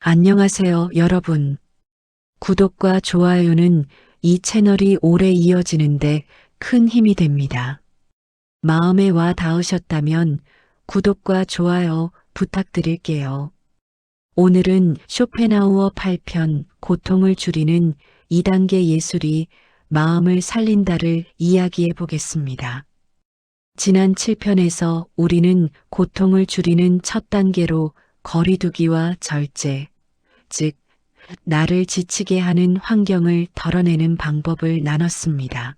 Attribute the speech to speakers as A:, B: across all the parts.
A: 안녕하세요, 여러분. 구독과 좋아요는 이 채널이 오래 이어지는데 큰 힘이 됩니다. 마음에 와 닿으셨다면 구독과 좋아요 부탁드릴게요. 오늘은 쇼펜하우어 8편 고통을 줄이는 2단계 예술이 마음을 살린다를 이야기해 보겠습니다. 지난 7편에서 우리는 고통을 줄이는 첫 단계로 거리두기와 절제, 즉 나를 지치게 하는 환경을 덜어내는 방법을 나눴습니다.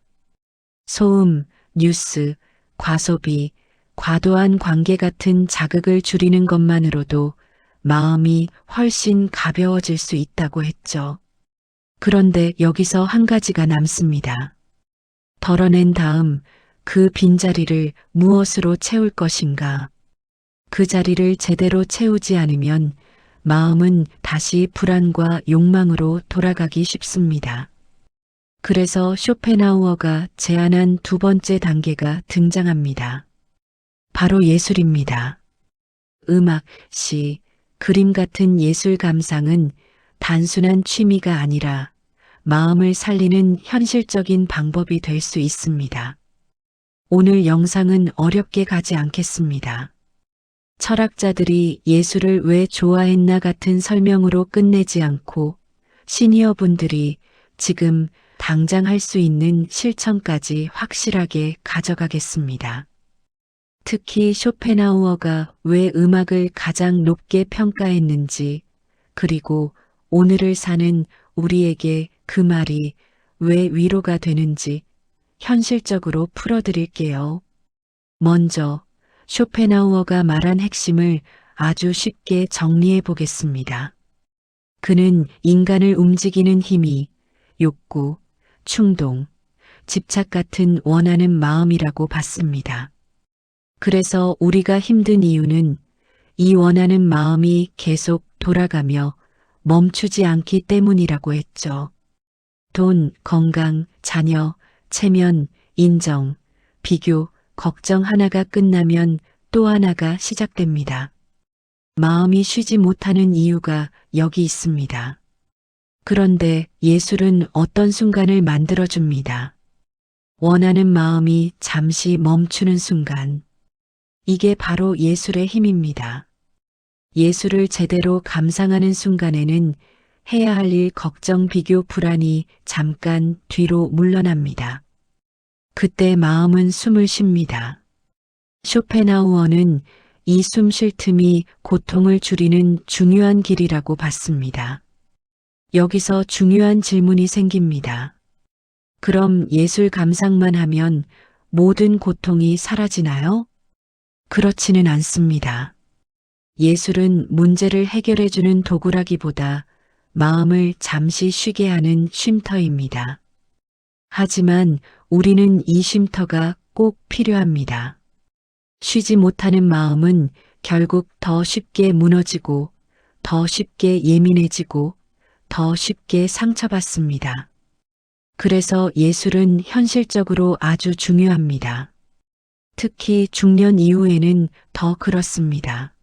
A: 소음, 뉴스, 과소비, 과도한 관계 같은 자극을 줄이는 것만으로도 마음이 훨씬 가벼워질 수 있다고 했죠. 그런데 여기서 한 가지가 남습니다. 덜어낸 다음 그 빈자리를 무엇으로 채울 것인가? 그 자리를 제대로 채우지 않으면 마음은 다시 불안과 욕망으로 돌아가기 쉽습니다. 그래서 쇼펜하우어가 제안한 두 번째 단계가 등장합니다. 바로 예술입니다. 음악, 시, 그림 같은 예술 감상은 단순한 취미가 아니라 마음을 살리는 현실적인 방법이 될 수 있습니다. 오늘 영상은 어렵게 가지 않겠습니다. 철학자들이 예술을 왜 좋아했나 같은 설명으로 끝내지 않고 시니어분들이 지금 당장 할 수 있는 실천까지 확실하게 가져가겠습니다. 특히 쇼펜하우어가 왜 음악을 가장 높게 평가했는지, 그리고 오늘을 사는 우리에게 그 말이 왜 위로가 되는지 현실적으로 풀어드릴게요. 먼저 쇼펜하우어가 말한 핵심을 아주 쉽게 정리해 보겠습니다. 그는 인간을 움직이는 힘이 욕구, 충동, 집착 같은 원하는 마음이라고 봤습니다. 그래서 우리가 힘든 이유는 이 원하는 마음이 계속 돌아가며 멈추지 않기 때문이라고 했죠. 돈, 건강, 자녀, 체면, 인정, 비교, 걱정 하나가 끝나면 또 하나가 시작됩니다. 마음이 쉬지 못하는 이유가 여기 있습니다. 그런데 예술은 어떤 순간을 만들어줍니다. 원하는 마음이 잠시 멈추는 순간. 이게 바로 예술의 힘입니다. 예술을 제대로 감상하는 순간에는 해야 할 일, 걱정, 비교, 불안이 잠깐 뒤로 물러납니다. 그때 마음은 숨을 쉽니다. 쇼펜하우어는 이 숨 쉴 틈이 고통을 줄이는 중요한 길이라고 봤습니다. 여기서 중요한 질문이 생깁니다. 그럼 예술 감상만 하면 모든 고통이 사라지나요? 그렇지는 않습니다. 예술은 문제를 해결해주는 도구라기보다 마음을 잠시 쉬게 하는 쉼터입니다. 하지만 우리는 이 쉼터가 꼭 필요합니다. 쉬지 못하는 마음은 결국 더 쉽게 무너지고 더 쉽게 예민해지고 더 쉽게 상처받습니다. 그래서 예술은 현실적으로 아주 중요합니다. 특히 중년 이후에는 더 그렇습니다.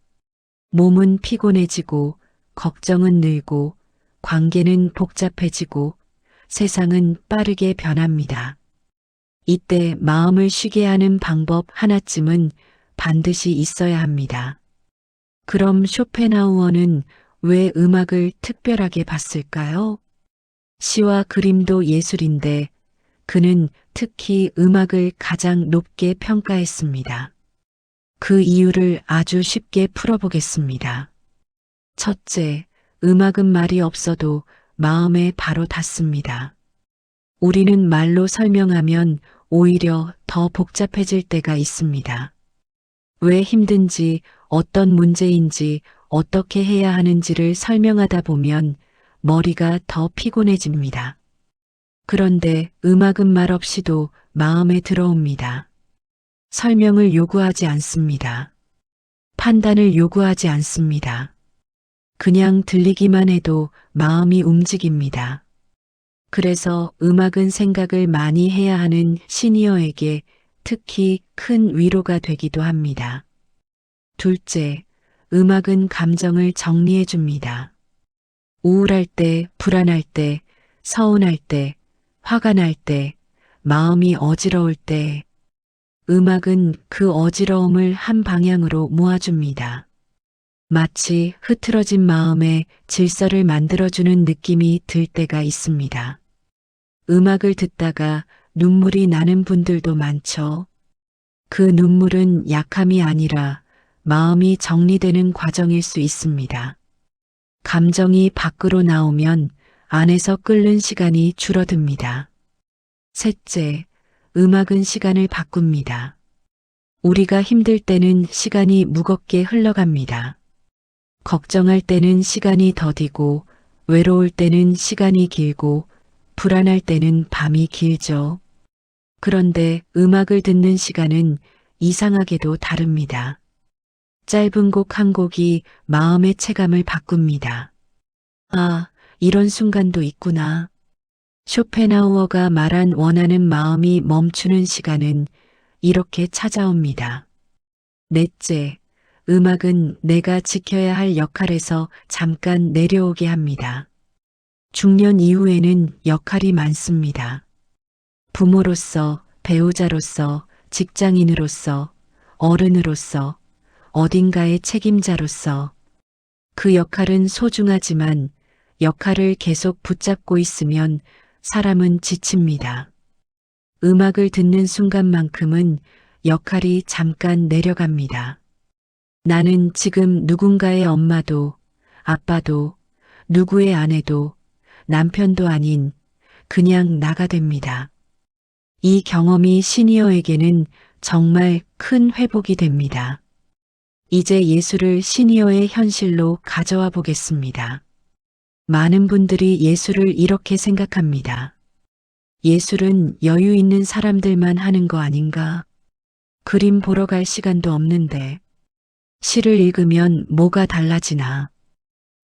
A: 몸은 피곤해지고 걱정은 늘고 관계는 복잡해지고 세상은 빠르게 변합니다. 이때 마음을 쉬게 하는 방법 하나쯤은 반드시 있어야 합니다. 그럼 쇼펜하우어는 왜 음악을 특별하게 봤을까요? 시와 그림도 예술인데 그는 특히 음악을 가장 높게 평가했습니다. 그 이유를 아주 쉽게 풀어보겠습니다. 첫째, 음악은 말이 없어도 마음에 바로 닿습니다. 우리는 말로 설명하면 오히려 더 복잡해질 때가 있습니다. 왜 힘든지, 어떤 문제인지, 어떻게 해야 하는지를 설명하다 보면 머리가 더 피곤해집니다. 그런데 음악은 말 없이도 마음에 들어옵니다. 설명을 요구하지 않습니다. 판단을 요구하지 않습니다. 그냥 들리기만 해도 마음이 움직입니다. 그래서 음악은 생각을 많이 해야 하는 시니어에게 특히 큰 위로가 되기도 합니다. 둘째, 음악은 감정을 정리해 줍니다. 우울할 때, 불안할 때, 서운할 때, 화가 날 때, 마음이 어지러울 때, 음악은 그 어지러움을 한 방향으로 모아줍니다. 마치 흐트러진 마음에 질서를 만들어주는 느낌이 들 때가 있습니다. 음악을 듣다가 눈물이 나는 분들도 많죠. 그 눈물은 약함이 아니라 마음이 정리되는 과정일 수 있습니다. 감정이 밖으로 나오면 안에서 끓는 시간이 줄어듭니다. 셋째, 음악은 시간을 바꿉니다. 우리가 힘들 때는 시간이 무겁게 흘러갑니다. 걱정할 때는 시간이 더디고, 외로울 때는 시간이 길고, 불안할 때는 밤이 길죠. 그런데 음악을 듣는 시간은 이상하게도 다릅니다. 짧은 곡 한 곡이 마음의 체감을 바꿉니다. 아, 이런 순간도 있구나. 쇼펜하우어가 말한 원하는 마음이 멈추는 시간은 이렇게 찾아옵니다. 넷째, 음악은 내가 지켜야 할 역할에서 잠깐 내려오게 합니다. 중년 이후에는 역할이 많습니다. 부모로서, 배우자로서, 직장인으로서, 어른으로서, 어딘가의 책임자로서 그 역할은 소중하지만 역할을 계속 붙잡고 있으면 사람은 지칩니다. 음악을 듣는 순간만큼은 역할이 잠깐 내려갑니다. 나는 지금 누군가의 엄마도, 아빠도, 누구의 아내도, 남편도 아닌 그냥 나가 됩니다. 이 경험이 시니어에게는 정말 큰 회복이 됩니다. 이제 예수를 시니어의 현실로 가져와 보겠습니다. 많은 분들이 예수를 이렇게 생각합니다. 예술은 여유 있는 사람들만 하는 거 아닌가? 그림 보러 갈 시간도 없는데. 시를 읽으면 뭐가 달라지나?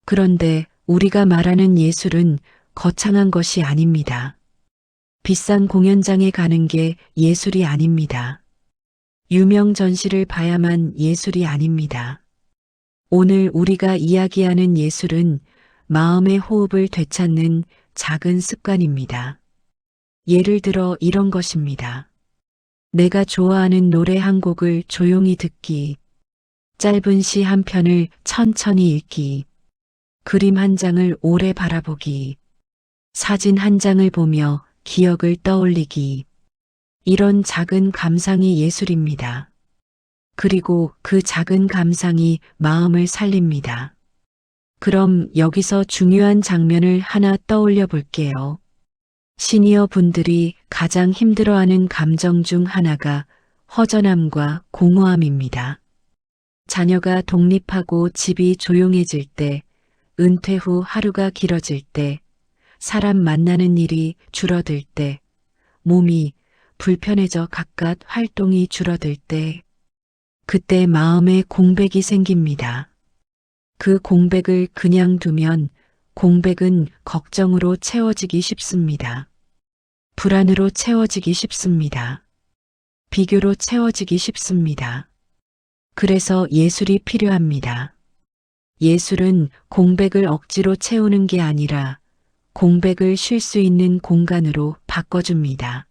A: 그런데 우리가 말하는 예술은 거창한 것이 아닙니다. 비싼 공연장에 가는 게 예술이 아닙니다. 유명 전시를 봐야만 예술이 아닙니다. 오늘 우리가 이야기하는 예술은 마음의 호흡을 되찾는 작은 습관입니다. 예를 들어 이런 것입니다. 내가 좋아하는 노래 한 곡을 조용히 듣기, 짧은 시 한 편을 천천히 읽기, 그림 한 장을 오래 바라보기, 사진 한 장을 보며 기억을 떠올리기. 이런 작은 감상이 예술입니다. 그리고 그 작은 감상이 마음을 살립니다. 그럼 여기서 중요한 장면을 하나 떠올려 볼게요. 시니어 분들이 가장 힘들어하는 감정 중 하나가 허전함과 공허함입니다. 자녀가 독립하고 집이 조용해질 때, 은퇴 후 하루가 길어질 때, 사람 만나는 일이 줄어들 때, 몸이 불편해져 각각 활동이 줄어들 때, 그때 마음에 공백이 생깁니다. 그 공백을 그냥 두면 공백은 걱정으로 채워지기 쉽습니다. 불안으로 채워지기 쉽습니다. 비교로 채워지기 쉽습니다. 그래서 예술이 필요합니다. 예술은 공백을 억지로 채우는 게 아니라 공백을 쉴 수 있는 공간으로 바꿔줍니다.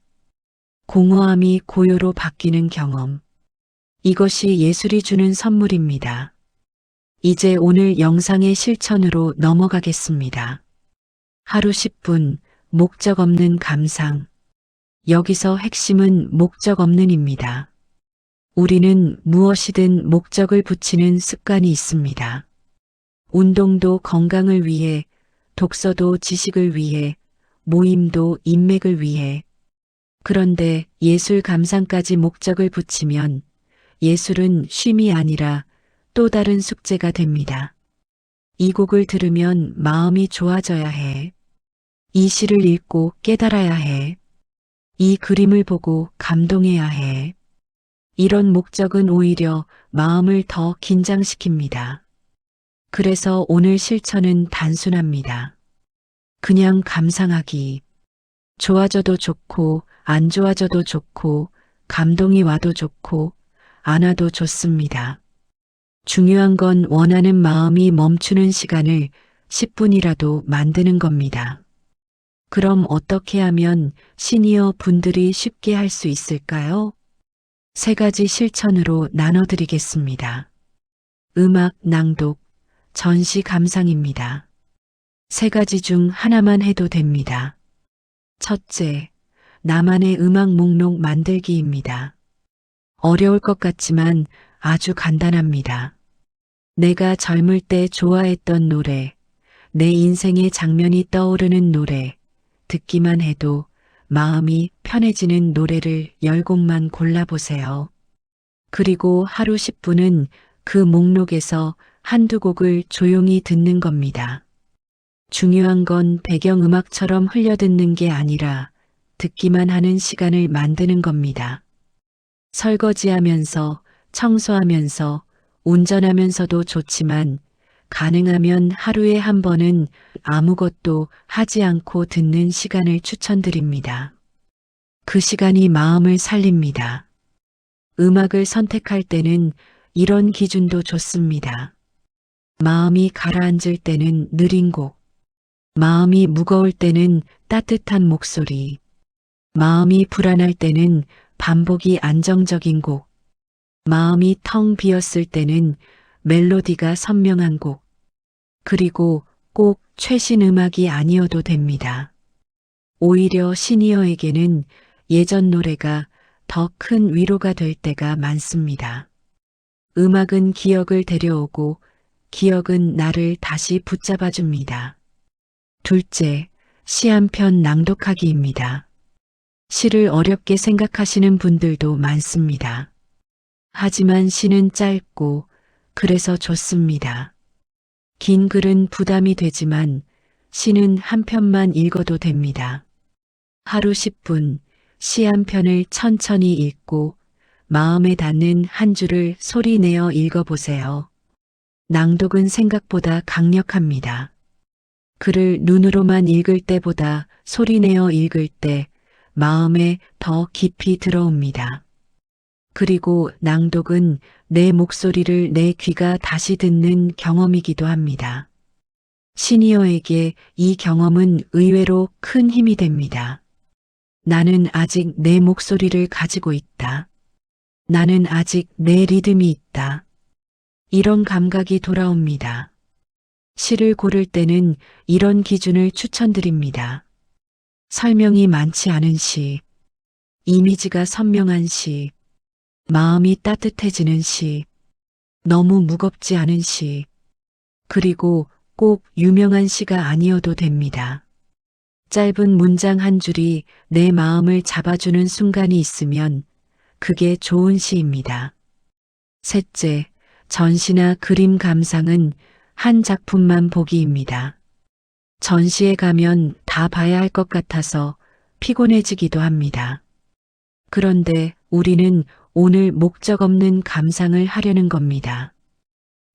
A: 공허함이 고요로 바뀌는 경험. 이것이 예술이 주는 선물입니다. 이제 오늘 영상의 실천으로 넘어가겠습니다. 하루 10분, 목적 없는 감상. 여기서 핵심은 목적 없는입니다. 우리는 무엇이든 목적을 붙이는 습관이 있습니다. 운동도 건강을 위해, 독서도 지식을 위해, 모임도 인맥을 위해. 그런데 예술 감상까지 목적을 붙이면 예술은 쉼이 아니라 또 다른 숙제가 됩니다. 이 곡을 들으면 마음이 좋아져야 해. 이 시를 읽고 깨달아야 해. 이 그림을 보고 감동해야 해. 이런 목적은 오히려 마음을 더 긴장시킵니다. 그래서 오늘 실천은 단순합니다. 그냥 감상하기. 좋아져도 좋고, 안 좋아져도 좋고, 감동이 와도 좋고, 안 와도 좋습니다. 중요한 건 원하는 마음이 멈추는 시간을 10분이라도 만드는 겁니다. 그럼 어떻게 하면 시니어 분들이 쉽게 할 수 있을까요? 3가지 실천으로 나눠드리겠습니다. 음악 낭독, 전시 감상입니다. 3가지 중 하나만 해도 됩니다. 첫째, 나만의 음악 목록 만들기입니다. 어려울 것 같지만 아주 간단합니다. 내가 젊을 때 좋아했던 노래, 내 인생의 장면이 떠오르는 노래, 듣기만 해도 마음이 편해지는 노래를 10곡만 골라보세요. 그리고 하루 10분은 그 목록에서 한두 곡을 조용히 듣는 겁니다. 중요한 건 배경음악처럼 흘려듣는 게 아니라 듣기만 하는 시간을 만드는 겁니다. 설거지하면서, 청소하면서, 운전하면서도 좋지만 가능하면 하루에 한 번은 아무것도 하지 않고 듣는 시간을 추천드립니다. 그 시간이 마음을 살립니다. 음악을 선택할 때는 이런 기준도 좋습니다. 마음이 가라앉을 때는 느린 곡, 마음이 무거울 때는 따뜻한 목소리, 마음이 불안할 때는 반복이 안정적인 곡, 마음이 텅 비었을 때는 멜로디가 선명한 곡, 그리고 꼭 최신 음악이 아니어도 됩니다. 오히려 시니어에게는 예전 노래가 더 큰 위로가 될 때가 많습니다. 음악은 기억을 데려오고 기억은 나를 다시 붙잡아 줍니다. 둘째, 시 한 편 낭독하기입니다. 시를 어렵게 생각하시는 분들도 많습니다. 하지만 시는 짧고 그래서 좋습니다. 긴 글은 부담이 되지만 시는 한 편만 읽어도 됩니다. 하루 10분 시 한 편을 천천히 읽고 마음에 닿는 한 줄을 소리내어 읽어보세요. 낭독은 생각보다 강력합니다. 글을 눈으로만 읽을 때보다 소리내어 읽을 때 마음에 더 깊이 들어옵니다. 그리고 낭독은 내 목소리를 내 귀가 다시 듣는 경험이기도 합니다. 시니어에게 이 경험은 의외로 큰 힘이 됩니다. 나는 아직 내 목소리를 가지고 있다. 나는 아직 내 리듬이 있다. 이런 감각이 돌아옵니다. 시를 고를 때는 이런 기준을 추천드립니다. 설명이 많지 않은 시, 이미지가 선명한 시, 마음이 따뜻해지는 시, 너무 무겁지 않은 시, 그리고 꼭 유명한 시가 아니어도 됩니다. 짧은 문장 한 줄이 내 마음을 잡아주는 순간이 있으면 그게 좋은 시입니다. 셋째, 전시나 그림 감상은 한 작품만 보기입니다. 전시에 가면 다 봐야 할 것 같아서 피곤해지기도 합니다. 그런데 우리는 오늘 목적 없는 감상을 하려는 겁니다.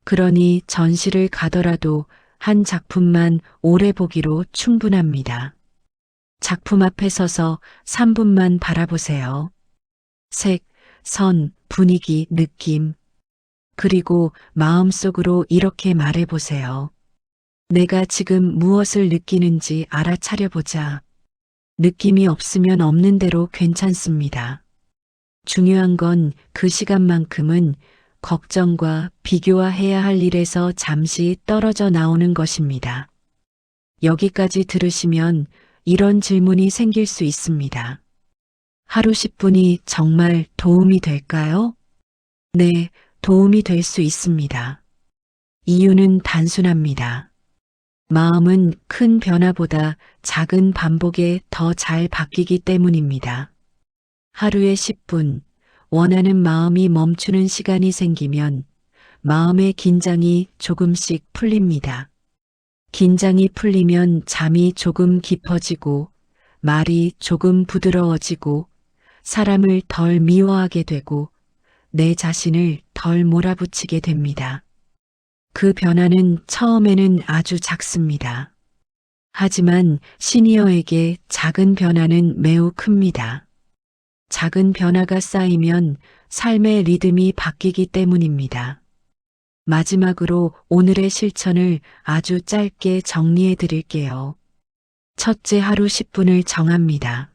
A: 그러니 전시를 가더라도 한 작품만 오래 보기로 충분합니다. 작품 앞에 서서 3분만 바라보세요. 색, 선, 분위기, 느낌. 그리고 마음속으로 이렇게 말해보세요. 내가 지금 무엇을 느끼는지 알아차려보자. 느낌이 없으면 없는 대로 괜찮습니다. 중요한 건 그 시간만큼은 걱정과 비교화해야 할 일에서 잠시 떨어져 나오는 것입니다. 여기까지 들으시면 이런 질문이 생길 수 있습니다. 하루 10분이 정말 도움이 될까요? 네, 도움이 될 수 있습니다. 이유는 단순합니다. 마음은 큰 변화보다 작은 반복에 더 잘 바뀌기 때문입니다. 하루에 10분, 원하는 마음이 멈추는 시간이 생기면 마음의 긴장이 조금씩 풀립니다. 긴장이 풀리면 잠이 조금 깊어지고 말이 조금 부드러워지고 사람을 덜 미워하게 되고 내 자신을 덜 몰아붙이게 됩니다. 그 변화는 처음에는 아주 작습니다. 하지만 시니어에게 작은 변화는 매우 큽니다. 작은 변화가 쌓이면 삶의 리듬이 바뀌기 때문입니다. 마지막으로 오늘의 실천을 아주 짧게 정리해 드릴게요. 첫째, 하루 10분을 정합니다.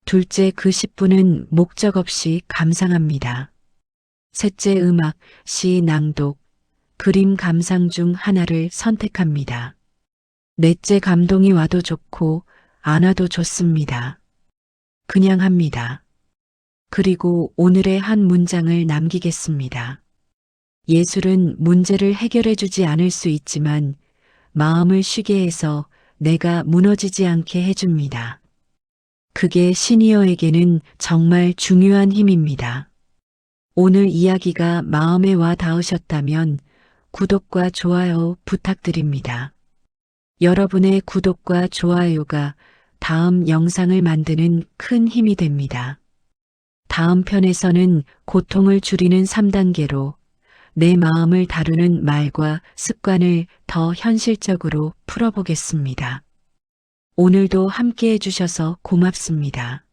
A: 둘째, 그 10분은 목적 없이 감상합니다. 셋째, 음악, 시 낭독, 그림 감상 중 하나를 선택합니다. 넷째, 감동이 와도 좋고 안 와도 좋습니다. 그냥 합니다. 그리고 오늘의 한 문장을 남기겠습니다. 예술은 문제를 해결해 주지 않을 수 있지만 마음을 쉬게 해서 내가 무너지지 않게 해줍니다. 그게 시니어에게는 정말 중요한 힘입니다. 오늘 이야기가 마음에 와 닿으셨다면 구독과 좋아요 부탁드립니다. 여러분의 구독과 좋아요가 다음 영상을 만드는 큰 힘이 됩니다. 다음 편에서는 고통을 줄이는 3단계로 내 마음을 다루는 말과 습관을 더 현실적으로 풀어보겠습니다. 오늘도 함께 해주셔서 고맙습니다.